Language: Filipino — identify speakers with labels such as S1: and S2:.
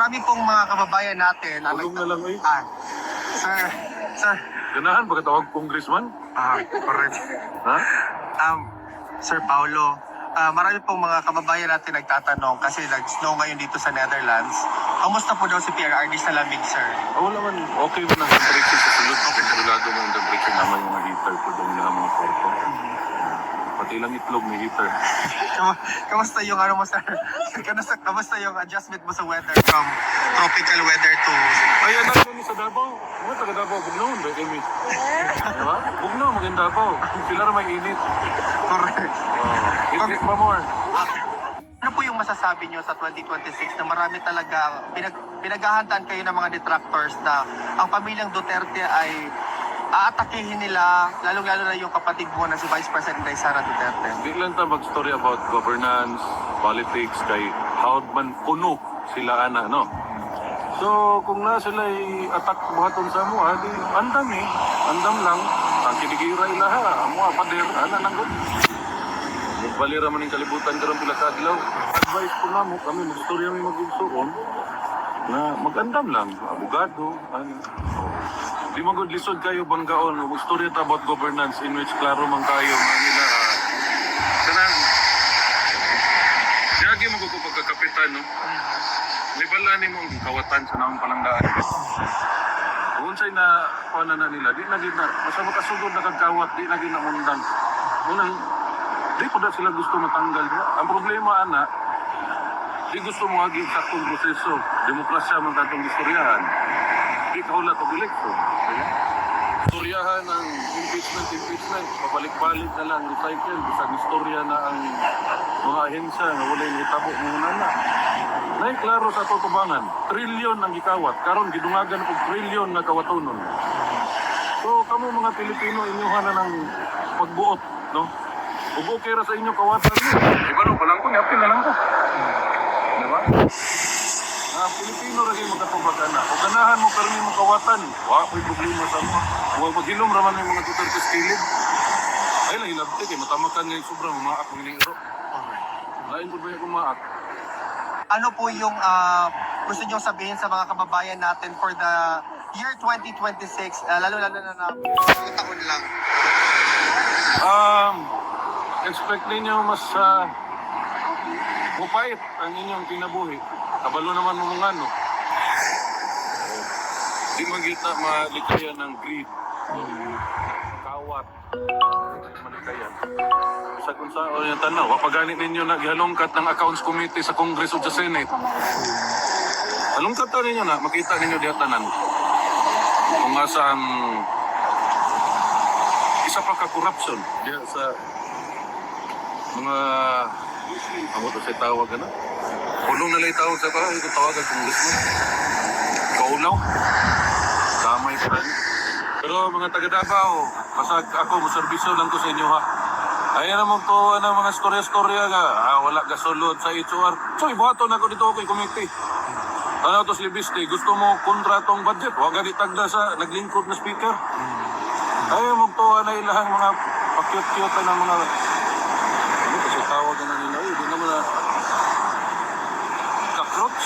S1: marami pong mga kababayan natin na
S2: Tulong na lang eh.
S1: Sir,
S2: Ganahan, pagkatawag congressman?
S1: correct.
S2: Ha?
S1: Sir Paulo, marami pong mga kababayan natin nagtatanong kasi nag-snow ngayon dito sa Netherlands. Kamusta po daw si PRRD sa lamig, sir?
S2: Wala man, okay mo ng temperature sa sulod. Okay, sigurado mo ang temperature naman yung mga heater ko doon na mga kwarto. Pati lang itlog may heater.
S1: Kamusta yung ano mo, sir? Kamusta yung adjustment mo sa weather from tropical weather to...
S2: Ay, anak ko ni sa Davao. Mga taga Davao, bugnaon ba kami? Diba? Bugnaon, maganda Davao. Sila na may init.
S1: Correct.
S2: Init pa more.
S1: Ano po yung masasabi nyo sa 2026 na marami talaga pinaghahandaan kayo ng mga detractors na ang pamilyang Duterte ay aatakihin nila, lalong-lalo na yung kapatid mo na si Vice President Sara Duterte?
S2: Di lang ta mag-story about governance, politics, kay how man kuno sila ana, no? So, kung na sila ay attack buhaton sa mo, di andam eh. Andam lang. Ang kinigira ilaha, amo pader, ana nang good. Balira man yung kalibutan karon pila ka adlaw. Advice ko na mo kami mag-story kami mag-igsuon na mag-andam lang, abogado, ano. Di mo good lisod kayo banggaon, mag-story about governance in which klaro man kayo manila. Kanang yagi mo ko pagkakapitan, no? May bala ni mong kawatan sa naong palangdaan. Kung sa'y na paano na nila, di na basta makasugod na kagkawat, di na ginamundang. Unang, di po na sila gusto matanggal. Ang problema, ana, di gusto mo aging saktong proseso. Demokrasya man katong istoryahan. Di kahulat o eleksyon. Istoryahan ang impeachment, pabalik-balik na lang, recycle, bisang istorya na ang mga ahensya na wala yung hitabo muna na. Nay, klaro sa tutubangan, trilyon ang gikawat, karon gidungagan og trilyon na kawatonon. So, kamo mga Pilipino, inyuhan na ng pagbuot, no? Ug okay ra sa inyo kawatan mo. Iba no, palang ko, yapin na lang ko. Diba? Pilipino ra gyud magkatubag ana. Kung ganahan mo karmi mo kawatan, wa ko'y problema sa mo. Huwag maghilom raman yung mga Duterte skilid. Ay lang hilabti kay matamakan nga yung sobrang umaak ng iniro. Lain po ba yung umaak?
S1: Ano po yung gusto nyo sabihin sa mga kababayan natin for the year 2026, lalo-lalo na isang taon lang?
S2: Expect ninyo mas mupait ang inyong kinabuhi. Kabalo naman mo mga ano. Di magita malikayan ng greed. Kawat. Malikayan. Sa kung sa o yung tanaw, wapaganit ninyo na gihalongkat ng Accounts Committee sa Congress o sa Senate. Halongkat ta ninyo na, makita ninyo diha tanan. Kung asa ang isa pa ka-corruption diha sa mga amo to sa tawag na. Kulong nalay tawag sa ka, ito tawagan congressman. Kaulaw. Damay pa rin. Pero mga taga-Davao, masag ako, maserbisyo lang ko sa inyo ha. Ayan naman to, mga storya-storya nga. Wala gasolod sa HOR. So, ibuhato na ako dito kay committee. Ano to Slibiste, gusto mo kontratong budget? Huwag ganit tagda sa naglingkod na speaker. Ayaw mo to, ilahang mga pakyot-kyot ng mga ano kasi tawag na nila, hindi naman na cockroach.